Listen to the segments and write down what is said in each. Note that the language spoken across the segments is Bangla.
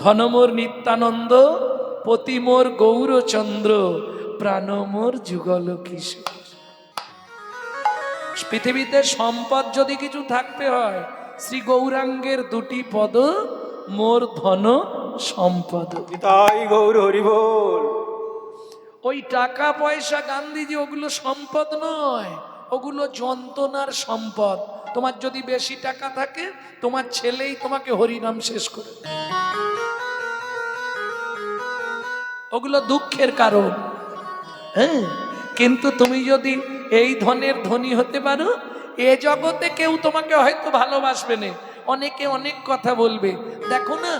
ধনমোর নিত্যানন্দ, পতিমোর গৌরচন্দ্র, প্রাণমোর যুগল কিশোর। পৃথিবীতে সম্পদ যদি কিছু থাকতে হয়, শ্রী গৌরাঙ্গের দুটি পদ মোর ধন সম্পদ। তাই গৌর হরি বল। ওই টাকা পয়সা গান্ধীজি ওগুলো সম্পদ নয়, ওগুলো যন্ত্রণার সম্পদ। তোমার যদি বেশি টাকা থাকে, তোমার ছেলেই তোমাকে হরিনাম শেষ করে, ওগুলো দুঃখের কারণ। হ্যাঁ, কিন্তু তুমি যদি এই ধনের ধনী হতে পারো, এ জগতে কেউ তোমাকে হয়তো ভালোবাসবে না, অনেকে অনেক কথা বলবে। দেখো না,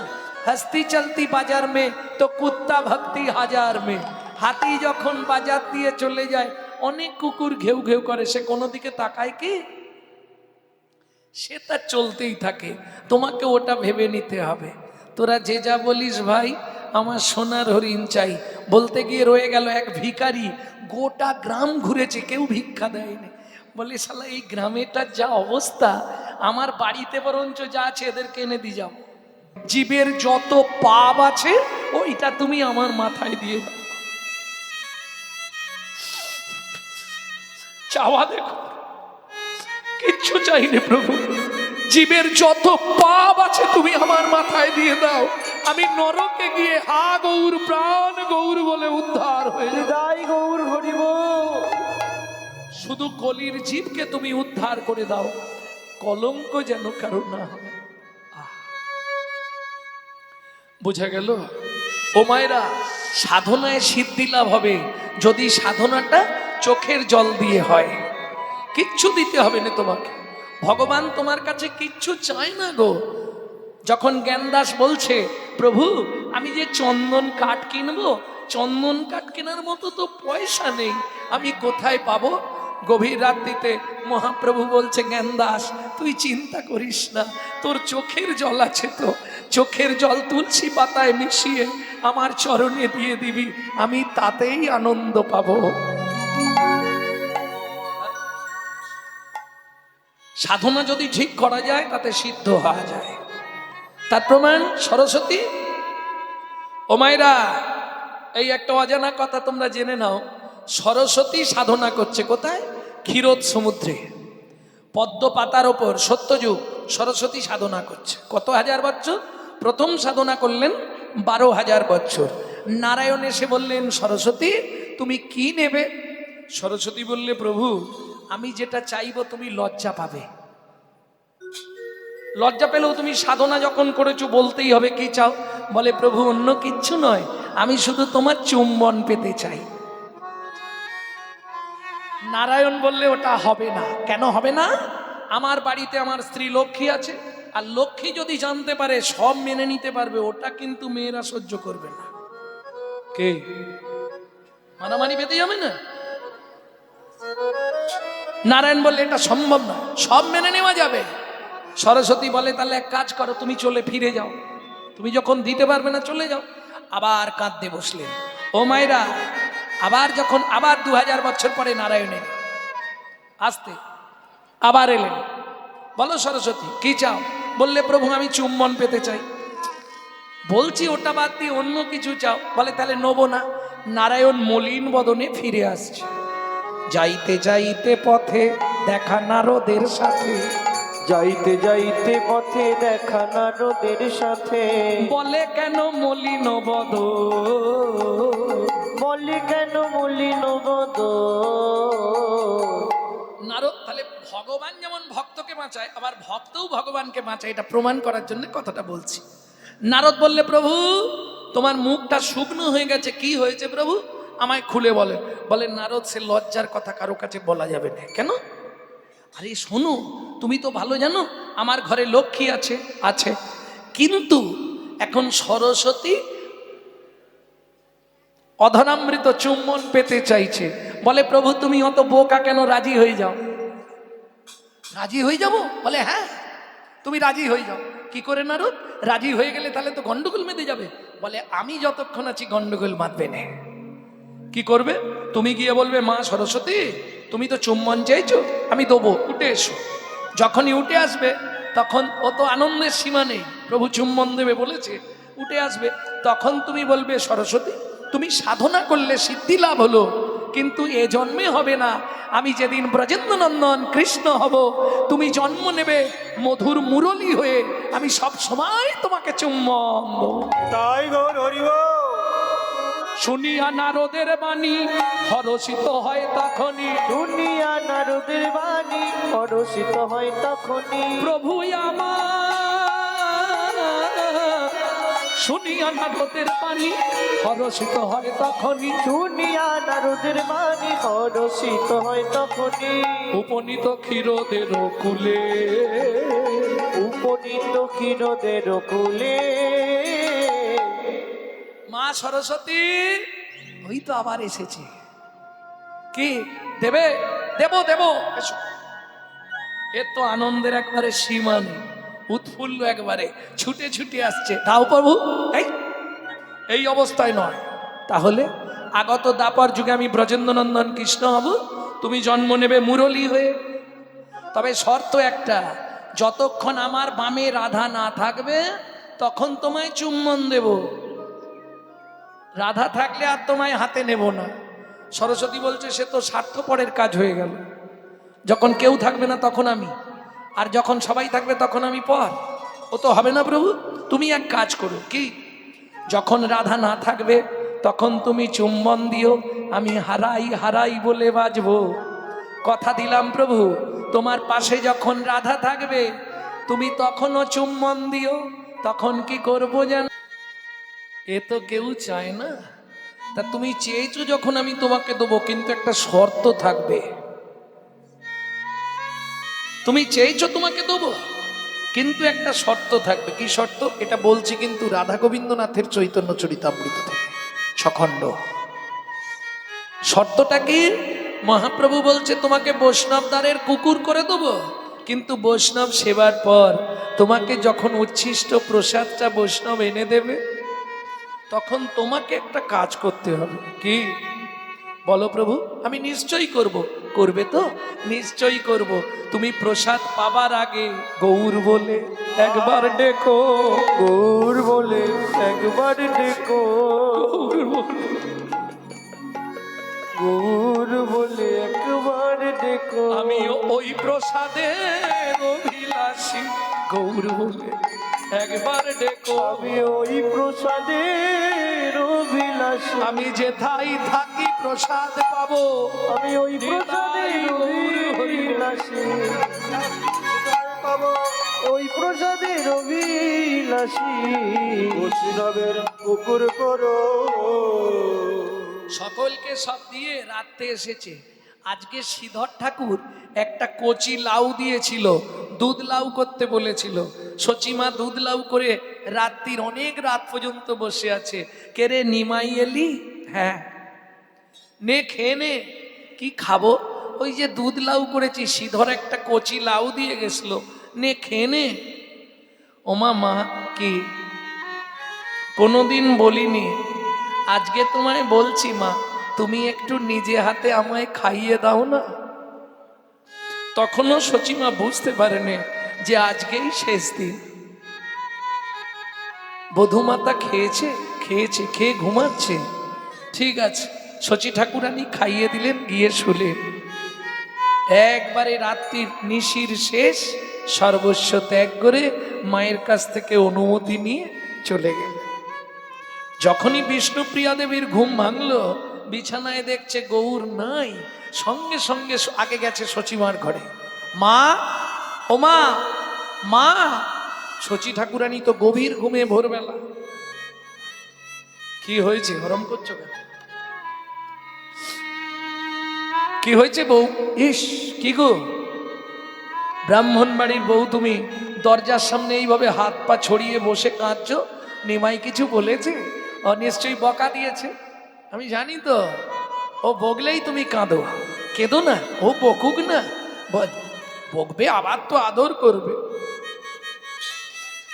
হস্তি চলতি বাজার মে তো কুত্তা ভক্তি হাজার মে। হাতি যখন বাজার দিয়ে চলে যায়, অনেক কুকুর ঘেউ ঘেউ করে, সে কোনো দিকে তাকায় কি? সে তার চলতেই থাকে। তোমাকে ওটা ভেবে নিতে হবে। তোরা যে যা বলিস ভাই, আমার সোনার হরিণ চাই বলতে গিয়ে রয়ে গেল এক ভিখারি, গোটা গ্রাম ঘুরেছে, কেউ ভিক্ষা দেয়নি। বলে শালা এই গ্রামেটার যা অবস্থা, আমার বাড়িতে বরঞ্চ যা আছে এদেরকে এনে দিয়ে যাও। জীবের যত পাপ আছে ওইটা তুমি আমার মাথায় দিয়ে দাও। চাওয়া দেখো, কিচ্ছু চাইনি প্রভু, জীবের যত পাপ আছে তুমি আমার মাথায় দিয়ে দাও, আমি নরকে গিয়ে হা গৌর প্রাণ গৌর বলে উদ্ধার হয়ে যাই। তাই গৌর হরি বল। শুধু কলির জীবকে তুমি উদ্ধার করে দাও, কলঙ্ক যেন কারো না হয়। বুঝা গেল? ও মায়েরা, সাধনায় সিদ্ধি লাভ হবে যদি সাধনাটা চোখের জল দিয়ে হয়। কিচ্ছু দিতে হবে না তোমাকে, ভগবান তোমার কাছে কিচ্ছু চায় না গো। যখন জ্ঞানদাস বলছে, প্রভু আমি যে চন্দন কাঠ কিনবো, চন্দন কাঠ কেনার মতো তো পয়সা নেই, আমি কোথায় পাবো? গভীর রাত্রিতে মহাপ্রভু বলছে, জ্ঞানদাস তুই চিন্তা করিস না, তোর চোখের জল আছে তো, চোখের জল তুলসী পাতায় মিশিয়ে আমার চরণে দিয়ে দিবি, আমি তাতেই আনন্দ পাবো। সাধনা যদি ঠিক করা যায়, তাতে সিদ্ধ হওয়া যায়। তার প্রমাণ সরস্বতী। ও মায়েরা, এই একটা অজানা কথা তোমরা জেনে নাও, সরস্বতী সাধনা করছে কোথায়? ক্ষীরোদ সমুদ্রে, পদ্ম পাতার ওপর সত্যযুগ সরস্বতী সাধনা করছে। কত হাজার বছর? প্রথম সাধনা করলেন 12,000 বছর। নারায়ণ এসে বললেন, সরস্বতী তুমি কি নেবে? সরস্বতী বললে, প্রভু আমি যেটা চাইবো তুমি লজ্জা পাবে। লজ্জা পেলেও তুমি সাধনা যখন করেছো বলতেই হবে কি চাও? বলে, প্রভু অন্য কিচ্ছু নয়, আমি শুধু তোমার চুম্বন পেতে চাই। নারায়ণ বললে, ওটা হবে না। কেন হবে না? আমার বাড়িতে আমার স্ত্রী লক্ষ্মী আছে, আর লক্ষ্মী যদি জানতে পারে সব মেনে নিতে পারবে, ওটা কিন্তু মেয়েরা সহ্য করবে না। কে মানামানি পেতে যাবে না? নারায়ণ বললে, এটা সম্ভব না, সব মেনে নেওয়া যাবে। সরস্বতী বলে, তাহলে এক কাজ করো, তুমি চলে ফিরে যাও, তুমি যখন দিতে পারবে না চলে যাও। আবার কাঁদতে বসলেন। ও মায়েরা, আবার যখন 2000 বছর পরে নারায়ণের আসতে আবার এলেন, বলো সরস্বতী কি চাও? বললে, প্রভু আমি চুম্বন পেতে চাই। বলছি ওটা বাদ দিয়ে অন্য কিছু চাও। বলে, তাহলে নেবো না। নারায়ণ মলিন বদনে ফিরে আসছে। যাইতে যাইতে পথে দেখা নারদের সাথে, যাইতে যাইতে পথে দেখা নারদের সাথে, বলে কেন মলিন বদ, বলি কেন মলিন বদ। নারদ, তাহলে ভগবান যেমন ভক্তকে বাঁচায়, আবার ভক্তও ভগবানকে বাঁচায়, এটা প্রমাণ করার জন্য কথাটা বলছি। নারদ বললে, প্রভু তোমার মুখটা শুকনো হয়ে গেছে, কি হয়েছে প্রভু আমায় খুলে বলে। বলে, নারদ সে লজ্জার কথা কারো কাছে বলা যাবে না। কেন? আরে শোনো, তুমি তো ভালো জানো আমার ঘরে লক্ষ্মী আছে, আছে, কিন্তু এখন সরস্বতী অধরামৃত চুম্বন পেতে চাইছে। বলে, প্রভু তুমি অত বোকা কেন, রাজি হয়ে যাও। রাজি হয়ে যাব? বলে, হ্যাঁ তুমি রাজি হয়ে যাও। কি করে নারদ? রাজি হয়ে গেলে তাহলে তো গন্ডগোল বেঁধে যাবে। বলে, আমি যতক্ষণ আছি গন্ডগোল বাঁধবে না। কি করবে? তুমি গিয়ে বলবে, মা সরস্বতী তুমি তো চুম্বন চাইছো, আমি দেবো, উঠে এসো। যখনই উঠে আসবে তখন ও তো আনন্দের সীমা নেই, প্রভু চুম্বন দেবে বলেছে, উঠে আসবে। তখন তুমি বলবে সরস্বতী তুমি সাধনা করলে সিদ্ধি লাভ হলো, কিন্তু এ জন্মে হবে না। আমি যেদিন ব্রজেন্দ্র নন্দন কৃষ্ণ হব, তুমি জন্ম নেবে মধুর মুরলী হয়ে, আমি সব সময় তোমাকে চুম্বন দেবো। তাই গৌর হরি বল। শুনিয়া নারদের বাণী হরষিত হয় তখনই, দুনিয়া নারদের বাণী পরশিত হয় তখনই। প্রভু আমার শুনিয়া নারদের বাণী হরষিত হয় তখনই, দুনিয়া নারদের বাণী পরশিত হয় তখনই। উপনীত ক্ষীরদের কুলে, উপনীত ক্ষীরদের কুলে। মা সরস্বতী ওই তো আবার এসেছে। কি দেবে? দেব দেব, এসো। এর তো আনন্দের একবারে সীমা নেই, উৎফুল্ল একবারে ছুটে ছুটে আসছে। দাও প্রভু, এই এই অবস্থায় নয়। তাহলে আগত দাপর যুগে আমি ব্রজেন্দ্র নন্দন কৃষ্ণ হব, তুমি জন্ম নেবে মুরলী হয়ে। তবে শর্ত একটা, যতক্ষণ আমার বামে রাধা না থাকবে তখন তোমায় চুম্বন দেব, রাধা থাকলে আর তোমায় হাতে নেব না। সরস্বতী বলছে সে তো স্বার্থপরের কাজ হয়ে গেল, যখন কেউ থাকবে না তখন আমি, আর যখন সবাই থাকবে তখন আমি পর। ও তো হবে না প্রভু, তুমি এক কাজ করো। কি? যখন রাধা না থাকবে তখন তুমি চুম্বন দিও, আমি হারাই হারাই বলে বাজবো। কথা দিলাম প্রভু, তোমার পাশে যখন রাধা থাকবে তুমি তখনও চুম্বন দিও। তখন কি করবো জানো? এ তো কেউ চায় না। তা তুমি চেয়েছো যখন আমি তোমাকে দেবো, কিন্তু একটা শর্ত থাকবে। তুমি চেয়েছো তোমাকে দেবো, কিন্তু একটা শর্ত থাকবে। কি শর্ত? এটা বলছি কিন্তু রাধা গোবিন্দনাথের চৈতন্য চরিতামৃত থেকে, ছখণ্ড। শর্তটা কি? মহাপ্রভু বলছে তোমাকে বৈষ্ণব দ্বারের কুকুর করে দেবো, কিন্তু বৈষ্ণব সেবার পর তোমাকে যখন উচ্ছিষ্ট প্রসাদটা বৈষ্ণব এনে দেবে তখন তোমাকে একটা কাজ করতে হবে। কি? বলো প্রভু। আমি নিশ্চয়ই করব। করবে তো? নিশ্চয়ই করব। তুমি প্রসাদ পাবার আগে গৌর বলে একবার ডেকো, গৌর বলে একবার ডেকো, গৌর বলে। গৌর বলে একবার ডেকো। আমি ওই প্রসাদের অভিলাষী, গৌর বলে একবার ডেকো। আমি ওই প্রসাদের অভিলাষী, আমি যেথায় থাকি প্রসাদ পাবো, আমি ওই প্রসাদের অভিলাষী, পাবো ওই প্রসাদের অভিলাষী। বৈষ্ণবের কুকুর করো। সকলকে সব দিয়ে রাত্রে এসেছে। আজকে শ্রীধর ঠাকুর একটা কচি লাউ দিয়েছিল, দুধ লাউ করতে বলেছিল। সচিমা দুধ লাউ করে রাত্রির অনেক রাত পর্যন্ত বসে আছে। কে রে নিমাই এলি? হ্যাঁ, নে খেয়ে নে। কি খাবো? ওই যে দুধ লাউ করেছি, শ্রীধর একটা কচি লাউ দিয়ে গেছিল, নে খেয়ে নে। ওমা মা, কি কোনোদিন বলিনি, আজকে তোমায় বলছি মা, তুমি একটু নিজে হাতে আমায় খাইয়ে দাও না। তখনও সচিমা বুঝতে পারেনি যে আজকেই শেষ দিন। বধূমাতা খেয়েছে, খেয়ে ঘুমাচ্ছে। ঠিক আছে, শচী ঠাকুরানী খাইয়ে দিলেন, গিয়ে শুলেন। একবারে রাত্রির নিশির শেষ, সর্বস্ব ত্যাগ করে মায়ের কাছ থেকে অনুমতি নিয়ে চলে গেলেন। যখনই বিষ্ণুপ্রিয়া দেবীর ঘুম ভাঙলো, বিছানায় দেখছে গৌর নাই। সঙ্গে সঙ্গে আগে গেছে সচিমার ঘরে। মা, ও মা, মা। শচী ঠাকুরানী তো গভীর ঘুমে ভোরবেলা। কি হয়েছে? হরম করছো কেন? কি হয়েছে বউ? ইস, কি গো, ব্রাহ্মণ বাড়ির বউ তুমি দরজার সামনে এইভাবে হাত পা ছড়িয়ে বসে কাঁদছো? নিমাই কিছু বলেছে? ও নিশ্চয়ই বকা দিয়েছে। আমি জানি তো, ও বকলেই তুমি কাঁদো। কেঁদো না, ও বকুক না, বকবে আবার তো আদর করবে।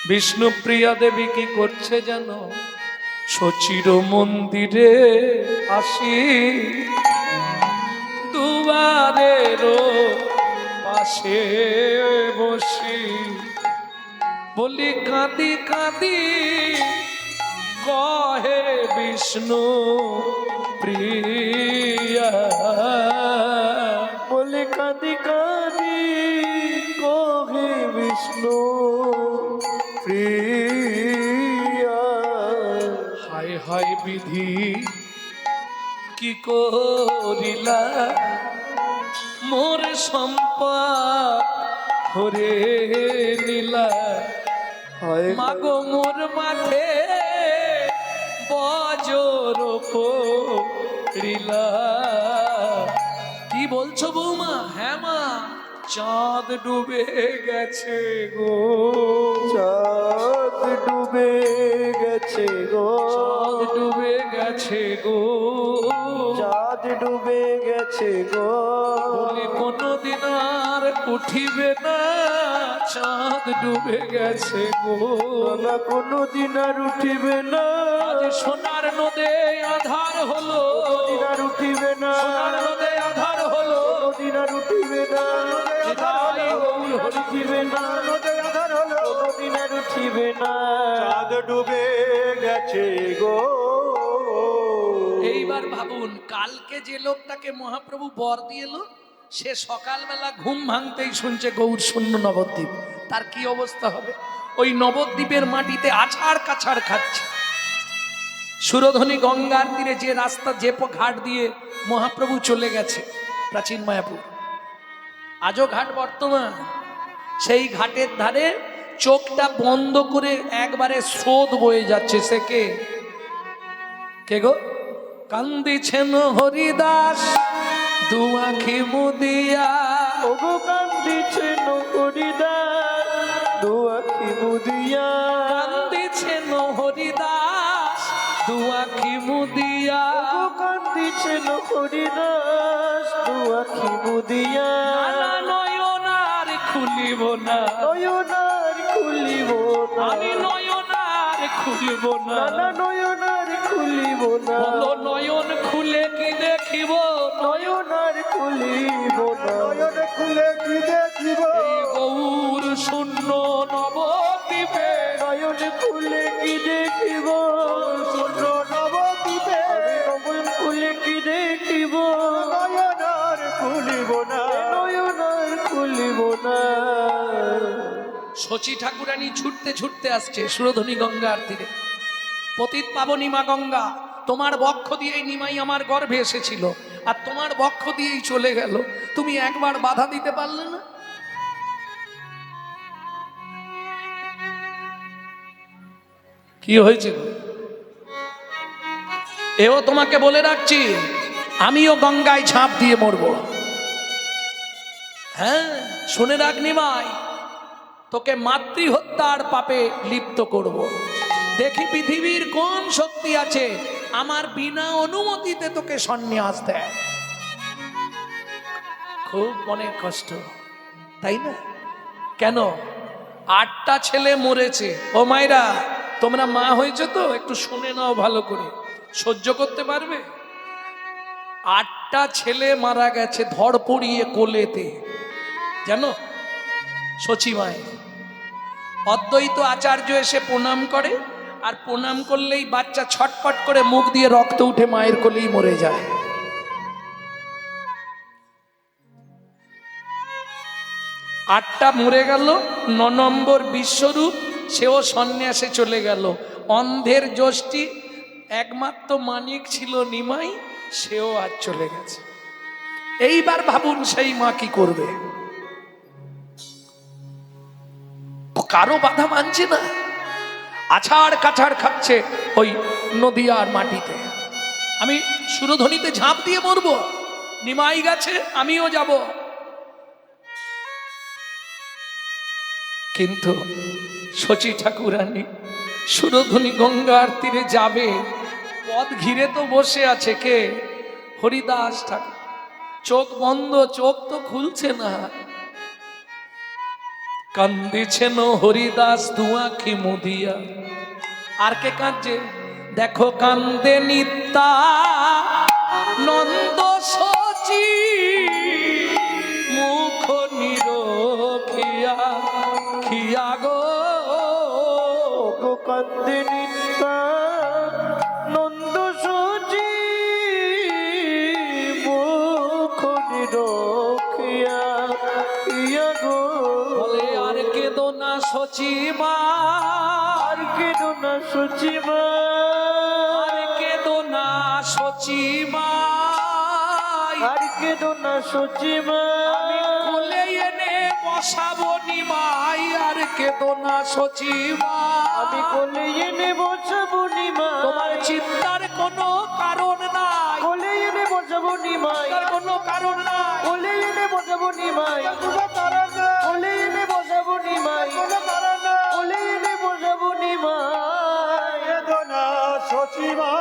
বিষ্ণুপ্রিয়া দেবী কি করছে জানো? শচীর মন্দিরে আসি, দুয়ারের পাশে বসি, বলি কাঁদি কাঁদি বিষ্ণু প্রিয়া। বলে কাঁদি কাঁদি কহে বিষ্ণু প্রিয়া। হায় হায় বিধি কি করিলা, মোর সম্পদ হরে নীলা। হায় মাগো মোর মাঠে বজর পড়িলা। কি বলছো বৌমা? হ্যাঁ মা, চাঁদ ডুবে গেছে গো, চাঁদ ডুবে গেছে গো, চাঁদ ডুবে গেছে গো। চাঁদ ডুবে গেছে গো। বলি কোনদিন আর উঠিবে না, চাঁদ ডুবে গেছে গো। না কোনদিন আর উঠিবে না, আজ সোনার নদে আধার হলো, কোনদিন আর উঠিবে না, সোনার নদে আধার হলো। কোনদিন আর উঠিবে না, নিতাই গৌর হরি। উঠিবে না, নদে আধার হলো, কোনদিন আর উঠিবে না। চাঁদ ডুবে গেছে গো। এইবার ভাবুন, কালকে যে লোকটাকে মহাপ্রভু বর দিয়ে এলো, সে সকালবেলা ঘুম ভাঙতেই শুনছে গৌর শূন্য নবদ্বীপ। তার কি অবস্থা হবে? ওই নবদ্বীপের মাটিতে আছাড় কাছাড় খাচ্ছে। সুরধনী গঙ্গার তীরে যে রাস্তা, যে ঘাট দিয়ে মহাপ্রভু চলে গেছে প্রাচীন মায়াপুর, আজও ঘাট বর্তমান, সেই ঘাটের ধারে চোখটা বন্ধ করে একবারে স্রোত বয়ে যাচ্ছে। সে কে গো? কান্দিছেন হরিদাস দু আঁখি মুদিয়া। ওগো কান্দিছেন হরিদাস দু আঁখি মুদিয়া। কান্দিছেন হরিদাস দু আঁখি মুদিয়া। ওগো কান্দিছেন হরিদাস দু আঁখি মুদিয়া। নানা নয়ন আর খুলিব না, নয়ন আর খুলিব না, আমি নয়ন আর খুলিব না। নানা নয়ন আর খুলিব না, বলো নয়ন খুলে কি দেখিব, নয়ন আর খুলিব না, নয়ন খুলে কি দেখিব। এই গৌর শূন্য নবদ্বীপে। নয়ন খুলে কি দেখিব, শূন্য নবদ্বীপে। নয়ন খুলে কি দেখিব, নয়ন আর খুলিব না, নয়ন আর খুলিব না। শচী ঠাকুরানী ছুটতে ছুটতে আসছে সুরধনী গঙ্গার তীরে। পতিত পাবনী মা গঙ্গা, তোমার বক্ষ দিয়েই নিমাই আমার গর্ভে এসেছিল, আর তোমার বক্ষ দিয়েই চলে গেল। তুমি একবার বাধা দিতে পারলে না? কি হয়েছে? এও তোমাকে বলে রাখছি, আমিও গঙ্গায় ঝাঁপ দিয়ে মরব। হ্যাঁ, শুনে রাখ নিমাই, তোকে মাতৃহত্যার পাপে লিপ্ত করব। দেখি পৃথিবীর কোন শক্তি আছে আমার বিনা অনুমতিতে তোকে সন্ন্যাস দেয়। খুব মনের কষ্ট, তাই না? কেন? 8টা ছেলে মরেছে। ও মায়েরা, তোমরা মা হয়েছে তো একটু শুনে নাও ভালো করে, সহ্য করতে পারবে? 8টা ছেলে মারা গেছে ধর পড়িয়ে কোলেতে, জানো? সচিমায় অদ্বৈত আচার্য এসে প্রণাম করে, আর প্রণাম করলেই বাচ্চা ছটপট করে মুখ দিয়ে রক্ত উঠে মায়ের কোলেই মরে যায়। আটটা মরে গেল। 9 নম্বর বিশ্বরূপ, সেও সন্ন্যাসে চলে গেল। অন্ধের যষ্টি একমাত্র মানিক ছিল নিমাই, সেও আজ চলে গেছে। এইবার ভাবুন সেই মা কি করবে? কারো বাধা মানছে না, আছাড় কাছাড় খাচ্ছে ওই নদিয়ার মাটিতে। আমি সুরধনীতে ঝাঁপ দিয়ে মরব, নিমাই গেছে আমিও যাব। কিন্তু শচী ঠাকুরানী সুরধনী গঙ্গার তীরে যাবে, পথ ঘিরে তো বসে আছে কে? হরিদাস ঠাকুর। চোখ বন্ধ, চোখ তো খুলছে না। কান্দিছেন হরিদাস দু আঁখি মুদিয়া। আর কে কাঁদছে? দেখো কান্দে নিত্যা নন্দ শচী, মুখ নিরখিয়া খিয়া গো। কান্দে নিত্যা নন্দ সচিমা, আর কেঁদো না সচিমা, আর কেঁদো না সচিমা, আর কেঁদো না সচিমা, আমি কোলে এনে বসাবো নিমাই, আর কেঁদো না সচিমা, আমি কোলে এনে বসাবো নিমাই, তোমার চিন্তার কোনো কারণ নাই, কোলে এনে বসাবো নিমাই, চিন্তার কোনো কারণ নাই, কোলে এনে বসাবো নিমাই, কোলে এনে বসাবো নিমাই, কোলে এনে বসাবো নিমাই, কেঁদো না সচিমা।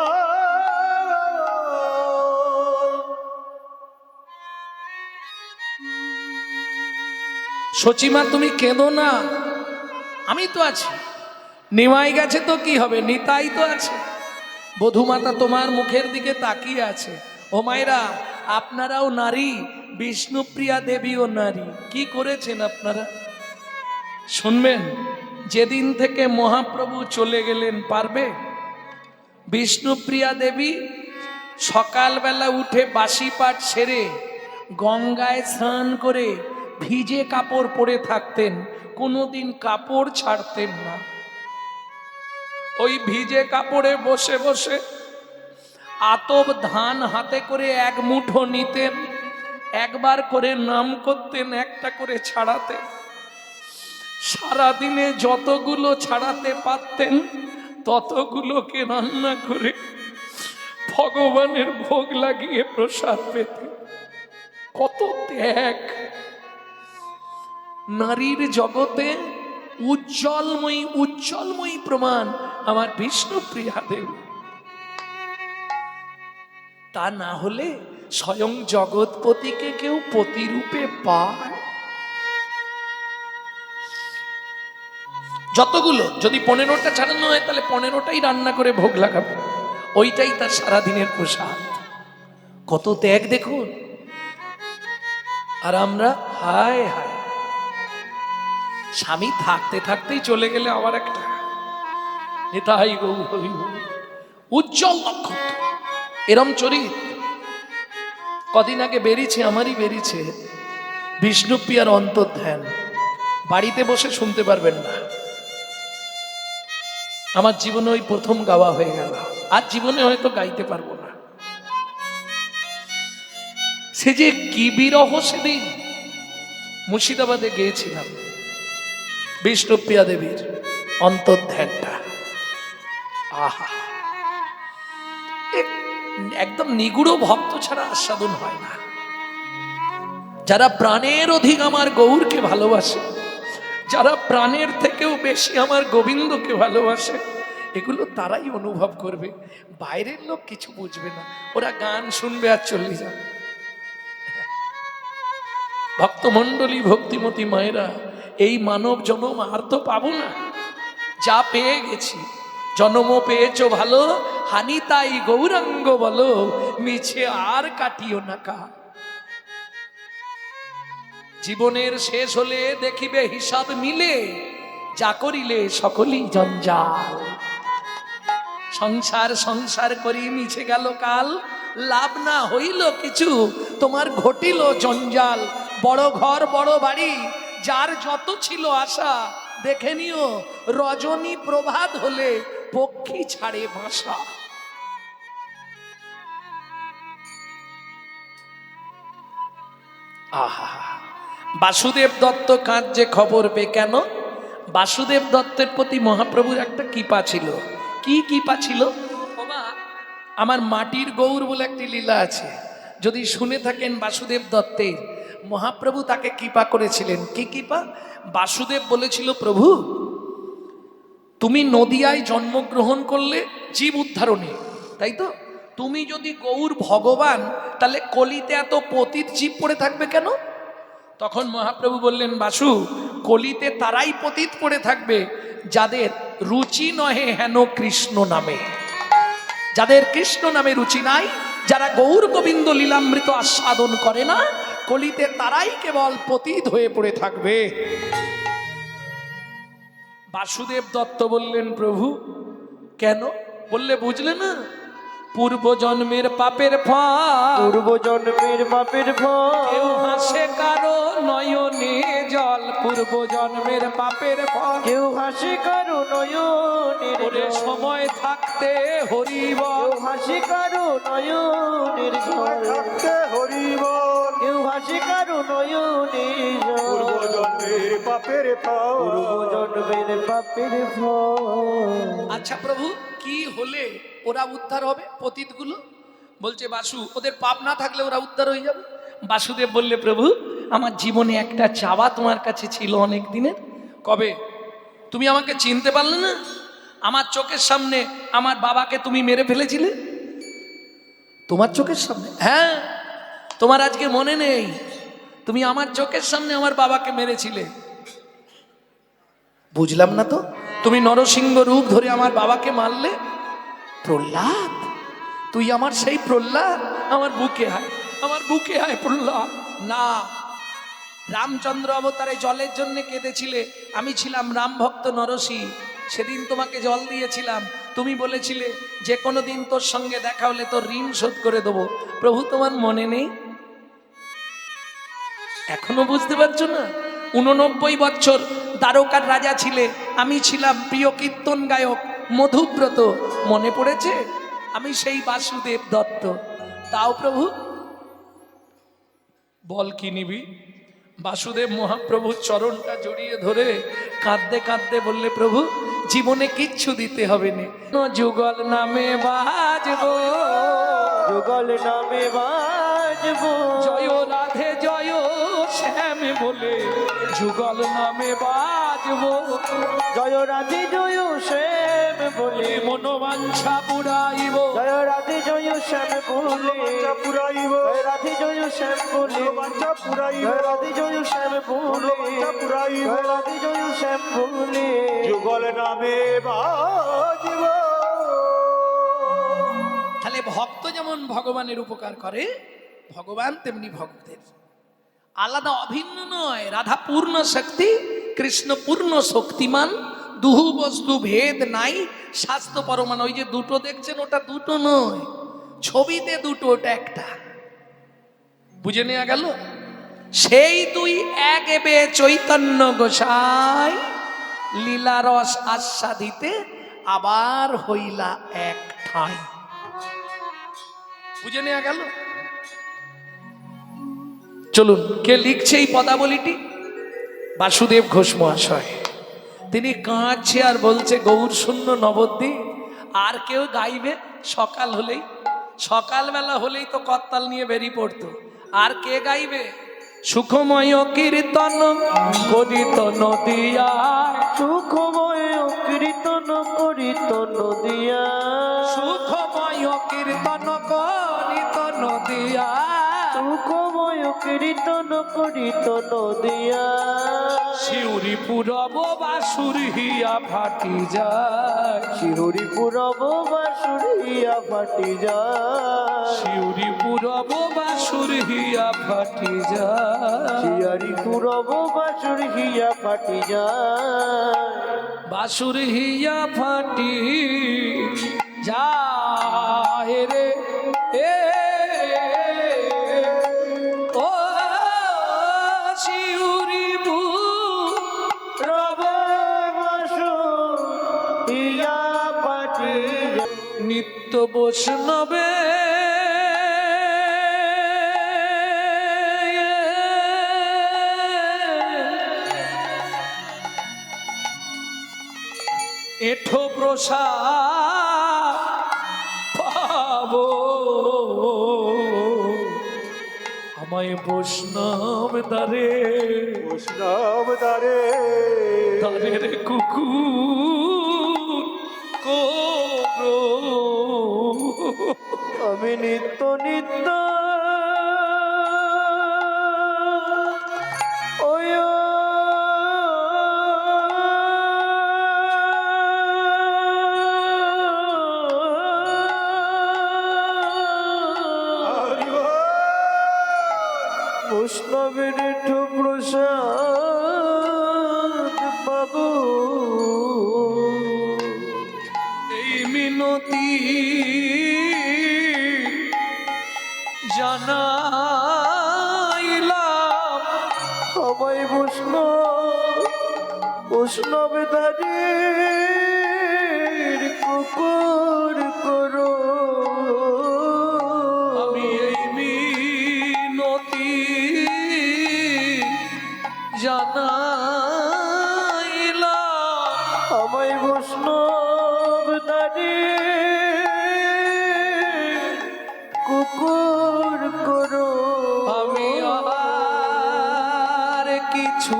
সচিমা তুমি কেঁদো না, আমি তো আছি। নিমাই গেছে তো কি হবে, নিতাই তো আছে। বধূমাতা তোমার মুখের দিকে তাকিয়ে আছে। ও মায়েরা, আপনারাও নারী, বিষ্ণুপ্রিয়া দেবীও নারী। কি করেছেন আপনারা শুনবেন। যেদিন থেকে মহাপ্রভু চলে গেলেন, পারবে বিষ্ণুপ্রিয়া দেবী সকালবেলা উঠে বাসি পাঠ সেরে গঙ্গায় স্নান করে ভিজে কাপড় পরে থাকতেন, কোনোদিন কাপড় ছাড়তেন না। ওই ভিজে কাপড়ে বসে বসে আতপ ধান হাতে করে এক মুঠো নিতেন, একবার করে নাম করতেন, একটা করে ছাড়াতেন। সারাদিনে যতগুলো ছাড়াতে পারতেন ততগুলোকে রান্না করে ভগবানের ভোগ লাগিয়ে প্রসাদ পেতেন। কত ত্যাগ! নারীর জগতে উজ্জ্বলময়ী উজ্জ্বলময়ী প্রমাণ আমার বিষ্ণুপ্রিয়া দেবী। তা না হলে স্বয়ং জগৎপতিকে কেউ পতিরূপে পায়? যতগুলো, যদি 15টা ছাড়ানো হয় তাহলে 15টাই রান্না করে ভোগ লাগাবে, ওইটাই তার সারাদিনের প্রসাদ। কত ত্যাগ দেখুন। আর আমরা হায় হায়, স্বামী থাকতে থাকতেই চলে গেলে আবার একটা নিতাই গৌর হরি বল। উজ্জ্বল নক্ষত্র, এরম চরিত। কদিন আগে বেরিয়েছে, আমারই বেরিয়েছে বিষ্ণুপ্রিয়ার অন্তর্ধ্যান। বাড়িতে বসে শুনতে পারবেন না। আমার জীবনে ওই প্রথম গাওয়া হয়ে গেল, আর জীবনে হয়তো গাইতে পারবো না। সে যে কি বিরহ! সেদিন মুর্শিদাবাদে গিয়েছিলাম, বিষ্ণুপ্রিয়া দেবীর অন্তর্ধ্যানটা, আহা, একদম নিগুড় ভক্ত ছাড়া আস্বাদন হয় না। যারা প্রাণের অধিক আমার গৌরকে ভালোবাসে, যারা প্রাণের থেকেও বেশি আমার গোবিন্দকে ভালোবাসে, এগুলো তারাই অনুভব করবে। বাইরের লোক কিছু বুঝবে না, ওরা গান শুনবে আর চলে যাবে। ভক্তমণ্ডলী, ভক্তিমতী মায়েরা, এই মানব জন্ম আর তো পাবো না। যা পেয়ে গেছি, জন্ম পেয়েছো ভালো, হানি তাই গৌরাঙ্গ বলো, মিছে আর কাটিও না কা। জীবনের শেষ হলে দেখিবে হিসাব মিলে, যা করিলে সকলই জঞ্জাল। সংসার সংসার করি মিছে গেল কাল, লাভ না হইল কিছু, তোমার ঘটিল জঞ্জাল। বড় ঘর বড় বাড়ি, যার যত ছিল আশা, দেখে নিও রজনী প্রভাত হলে পক্ষী ছাড়ে বাসা। আহা, বাসুদেব দত্ত কাঁদছে খবর পেয়ে। কেন? বাসুদেব দত্তের প্রতি মহাপ্রভুর একটা কৃপা ছিল। কি কৃপা ছিল? বাবা, আমার মাটির গৌর বলে একটি লীলা আছে, যদি শুনে থাকেন বাসুদেব দত্তের, মহাপ্রভু তাকে কৃপা করেছিলেন। কি কৃপা? বাসুদেব বলেছিল, প্রভু তুমি নদিয়ায় জন্মগ্রহণ করলে জীব উদ্ধারণে, তাই তো? তুমি যদি গৌর ভগবান, তাহলে কলিতে এত পতিত জীব পড়ে থাকবে কেন? তখন মহাপ্রভু বললেন, বাসু, কলিতে তারাই পতিত পড়ে থাকবে যাদের রুচি নহে হেন কৃষ্ণ নামে। যাদের কৃষ্ণ নামে রুচি নাই, যারা গৌর গোবিন্দ লীলামৃত আস্বাদন করে না, কলিতে তারাই কেবল পতিত হয়ে পড়ে থাকবে। বাসুদেব দত্ত বললেন, প্রভু কেন? বললে বুঝলে না, পূর্ব জন্মের পাপের ফল, পূর্ব জন্মের পাপের ফল, কেউ হাসে কারো নয়নে জল পূর্ব জন্মের পাপের ফল। কেউ হাসি কারো নয়নের ওরে জল। সময় থাকতে হরি বল। কেউ হাসি কারো নয়নের জল। থাকতে হরি বল। কেউ হাসি কারো নয়নের জল। পূর্ব জন্মের পাপের ফল। পূর্ব জন্মের পাপের ফল। আচ্ছা প্রভু, কি হলে ওরা উদ্ধার হবে পতিতগুলো? বলছে বাসু, ওদের পাপ না থাকলে ওরা উদ্ধার হয়ে যাবে। বাসুদেব বললে প্রভু, আমার জীবনে একটা চাওয়া তোমার কাছে ছিল অনেক দিনের। কবে? তুমি আমাকে চিনতে পারলে না? আমার চোখের সামনে আমার বাবাকে তুমি মেরে ফেলেছিলে। তোমার চোখের সামনে? হ্যাঁ, তোমার আজকে মনে নেই? তুমি আমার চোখের সামনে আমার বাবাকে মেরেছিলে। বুঝলাম না তো, তুমি নরসিংহ রূপ ধরে আমার বাবাকে মারলে। প্রহ্লাদ, তুই আমার সেই প্রহ্লাদ? আমার বুকে আয়, আমার বুকে আয় প্রহ্লাদ। না, রামচন্দ্র অবতারে জলের জন্য কেঁদেছিলে, আমি ছিলাম রাম ভক্ত নরসি। সেদিন তোমাকে জল দিয়েছিলাম, তুমি বলেছিলে যে কোনো দিন তোর সঙ্গে দেখা হলে তোর ঋণ শোধ করে দেবো। প্রভু, তোমার মনে নেই? এখনো বুঝতে পারছো না? 89 বছর দ্বারকার রাজা ছিলে, আমি ছিলাম প্রিয় কীর্তন গায়ক মধুব্রত। মনে পড়েছে? আমি সেই বাসুদেব দত্ত। তাও প্রভু বল কি নিবি? বাসুদেব মহাপ্রভুর চরণটা জড়িয়ে ধরে কাঁদতে কাঁদতে বললে, প্রভু জীবনে কিচ্ছু দিতে হবে না, যুগল নামে বাজবো, যুগল নামে বাজবো, জয় রাধে জয় শ্যাম বলে যুগল নামে বাজবো, জয় রাধে জয় শ্যাম বলে মনোবাঞ্ছা পুরাইব, জয় রাধে জয় শ্যাম বলে বাঞ্ছা পুরাইব। জয় রাধে জয় শ্যাম বলে বাঞ্ছা পুরাইব। জয় রাধে জয় শ্যাম বলে বাঞ্ছা পুরাইব। জয় রাধে জয় শ্যাম বলে যুগল নামে বাজিব। তাহলে ভক্ত যেমন ভগবানের উপকার করে, ভগবান তেমনি ভক্তের। আলাদা অভিন্ন নয়। রাধা পূর্ণ শক্তি, কৃষ্ণ পূর্ণ শক্তিমান, দুহু বস্তু ভেদ নাই, স্বাস্থ্য পরমাণ। ওই যে দুটো দেখছেন, ওটা দুটো নয়, ছবিতে দুটো, ওটা একটা। বুঝে নেওয়া গেল? সেই দুই এক এবে চৈতন্য গোসাই, লীলারস আস্বাদিতে আবার হইলা এক ঠাঁই। বুঝে নেওয়া গেল? চলুন, কে লিখছে এই পদাবলীটি? বাসুদেব ঘোষ মহাশয়। তিনি কাঁদছে আর বলছে, গৌর শূন্য নবদ্বীপ। আর কেউ গাইবে? সকাল হলেই, সকালবেলা হলেই তো করতাল নিয়ে বেরিয়ে পড়তো। আর কে গাইবে? সুখময় কীর্তন করিত নদিয়ায়, সুখময় কীর্তন করিত নদিয়া, সুখময় কীর্তন করিত নদিয়ায়, সুখময় কীর্তন করিত নদিয়া, শিউরি পুরব বাসুর হিয়া ফাটি যায়, শিহরি পুরব বাসুরিয়া ফাটি যায়, শিউরি পুরব বাসুর হিয়া ফাটি যায়, শিয়ারি পুরব বাসুরিয়া ফাটি যায়, বাসুর হিয়া ফাটি যায় রে এ ও শিউরি রব বাসুরিয়া ফাটি যায়। নিত্য বৈষ্ণবে এঠো প্রসাদ পাবো, আমায় বৈষ্ণব দ্বারে, বৈষ্ণব দ্বারে দ্বারের কুকুর করো। আমি নিত্য নিত্য ওই বৈষ্ণবের প্রসাদ বাবু, এই মিনতি জানাইলাম, আমায় বৈষ্ণব বৈষ্ণবধারীর কুকুর করো আমি এই মিনতি জানাইলাম, আমায় বৈষ্ণবধারীর কুকুর করো আমি আর কিছু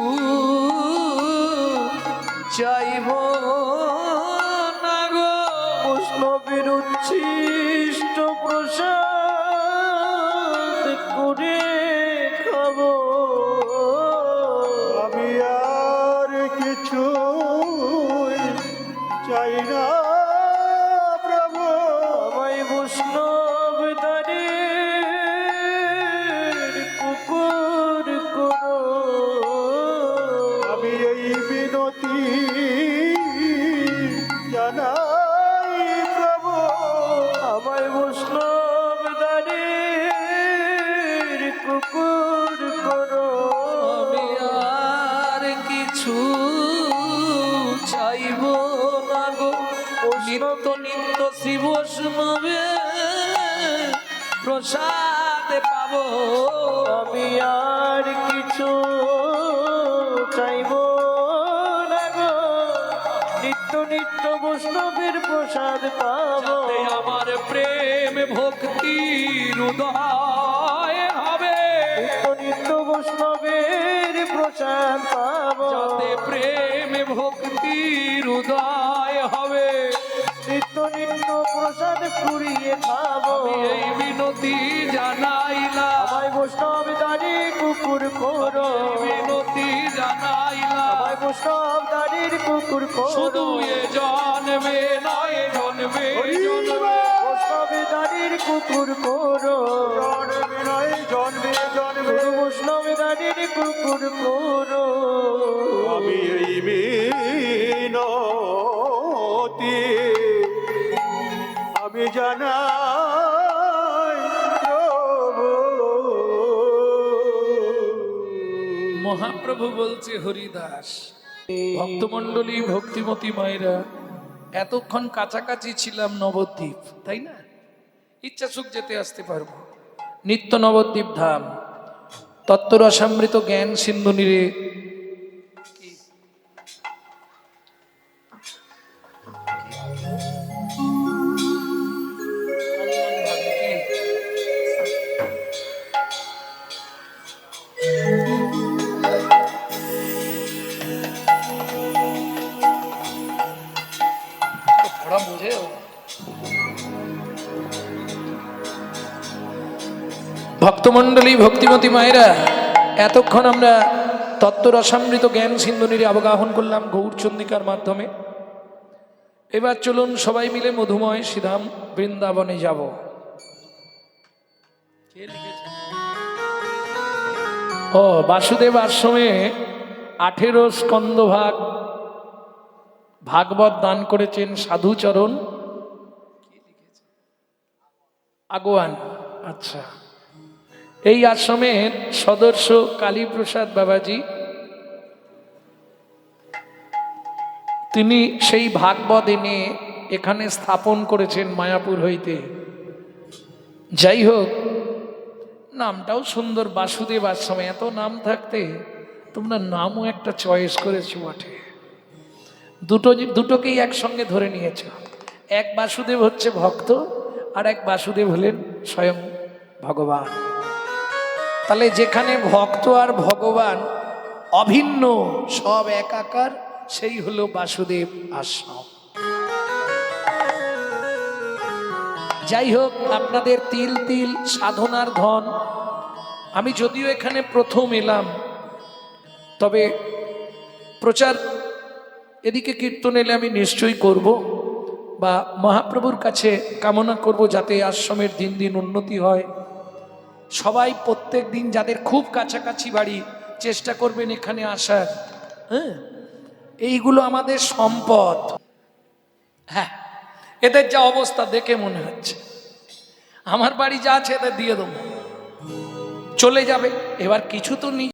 চাইব না গো। বৈষ্ণবের উচ্ছিষ্ট প্রসাদ করে খাবো আমি আর কিছু চাই না প্রভু। আমায় বৈষ্ণবধারীর কুকুর করো আমি এই বিনতি জানাই প্রভু। আমায় বৈষ্ণবধারীর কুকুর করো আমি আর কিছু চাইব না গো। নিত্য নিত্য শ্রী বৈষ্ণবে প্রসাদ পাবো। আমি আর কিছু চাইব না গো নিত্য নিত্য বৈষ্ণবের প্রসাদ পাবো যাতে আমার প্রেম ভক্তির উদয় হবে, নিত্য নিত্য বৈষ্ণবের প্রসাদ পাবো যাতে প্রেম ভক্তির উদয় হবে। নিত্য নিত্য প্রসাদ পুড়িয়ে খাবো আমি এই বিনতি জানাইলাম, আমায় বৈষ্ণবধারী কুকুর করো বিনতি জানাইলাম। আমায় বৈষ্ণবধারীর কুকুর করো শুধু এ জন্মে নয় জন্মে জন্মে বৈষ্ণবধারীর কুকুর করো জন্মে নয় জন্মে জন্মে শুধু বৈষ্ণবধারীর কুকুর করো আমি এই মিনতি আমি জানাই প্রভু। মহাপ্রভু বলছে হরিদাস, ভক্তমণ্ডলী ভক্তিমতী মায়েরা, এতক্ষণ কাছাকাছি ছিলাম নবদ্বীপ, তাই না? ইচ্ছা সুখ যেতে আসতে পারবো। নিত্য নবদ্বীপ ধাম, তত্ত্বরসামৃত জ্ঞান সিন্ধু নীরে ভক্তমণ্ডলী ভক্তিমতী মায়েরা, এতক্ষণ আমরা তত্ত্বরসামৃত জ্ঞান সিন্ধু নীরে অবগাহন করলাম গৌরচন্দিকার মাধ্যমে। এবার চলুন সবাই মিলে মধুময় শ্রীধাম বৃন্দাবনে যাব। ও বাসুদেব আশ্রমে 18 স্কন্ধভাগ ভাগবত দান করেছেন সাধুচরণ আগোয়ান। আচ্ছা, এই আশ্রমের সদস্য কালীপ্রসাদ বাবাজি, তিনি সেই ভাগবত এনে এখানে স্থাপন করেছেন মায়াপুর হইতে। যাই হোক, নামটাও সুন্দর, বাসুদেব আশ্রমে। এত নাম থাকতে তোমরা নামও একটা চয়েস করেছো বটে। দুটোকেই একসঙ্গে ধরে নিয়েছ। এক বাসুদেব হচ্ছে ভক্ত, আর এক বাসুদেব হলেন স্বয়ং ভগবান। তাহলে যেখানে ভক্ত আর ভগবান অভিন্ন, সব একাকার, সেই হলো বাসুদেব আশ্রম। যাই হোক, আপনাদের তিল তিল সাধনার ধন। আমি যদিও এখানে প্রথম এলাম, তবে প্রচার এদিকে কীর্তন এলে আমি নিশ্চয়ই করব, বা মহাপ্রভুর কাছে কামনা করব যাতে আশ্রমের দিন দিন উন্নতি হয়। সবাই প্রত্যেক দিন যাদের খুব কাছাকাছি বাড়ি চেষ্টা করবেন এখানে আসার। হ্যাঁ, এইগুলো আমাদের সম্পদ। হ্যাঁ, এদের যা অবস্থা দেখে মনে হচ্ছে আমার বাড়ি যা আছে এদের দিয়ে দেবো, চলে যাবে। এবার কিছু তো